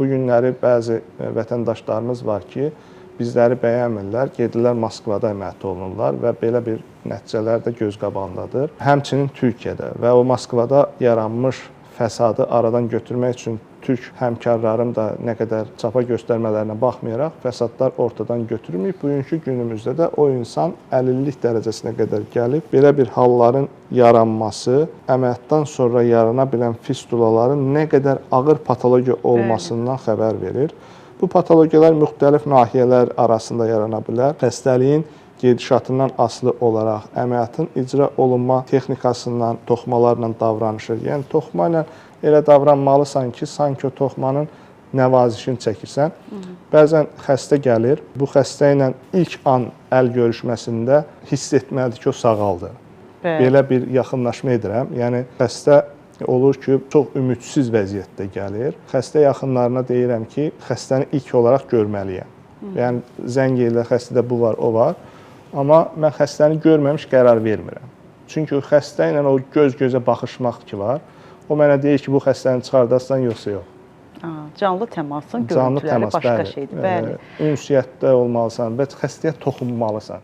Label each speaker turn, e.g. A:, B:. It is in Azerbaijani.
A: Bu günləri bəzi vətəndaşlarımız var ki, bizləri bəyənmirlər, gedirlər Moskvada əməliyyat olunurlar və belə bir nəticələr də göz qabağındadır. Həmçinin Türkiyədə və o Moskvada yaranmış fəsadı aradan götürmək üçün türk həmkarlarım da nə qədər çaba göstərmələrinə baxmayaraq fəsadlar ortadan götürməyib. Bugünkü günümüzdə də o insan əlillik dərəcəsinə qədər gəlib. Belə bir halların yaranması əməliyyatdan sonra yarana bilən fistulaların nə qədər ağır patologiya olmasından xəbər verir. Bu patologiyalar müxtəlif nahiyələr arasında yarana bilər. Xəstəliyin gedişatından asılı olaraq əməliyyatın icra olunma texnikasından, toxmalarla davranışır. Yəni toxma ilə elə davranmalısan ki, sanki o toxmanın nəvazişini çəkirsən. Bəzən xəstə gəlir, bu xəstə ilə ilk an əl görüşməsində hiss etməlidir ki, o sağaldı. Belə bir yaxınlaşma edirəm. Yəni xəstə olur ki, çox ümidsiz vəziyyətdə gəlir. Xəstə yaxınlarına deyirəm ki, xəstəni ilk olaraq görməliyəm. Yəni zəng edirlər, xəstədə bu var, o var. Amma mən xəstəni görməmiş qərar vermirəm. Çünki o xəstə ilə o göz-gözə baxışmaq ki var, o mənə deyir ki, bu xəstəni çıxardarsan, yoxsa yox.
B: Canlı təmasın görüntüləri başqa şeydir.
A: Ünsiyyətdə olmalısan və xəstəyə toxunmalısan.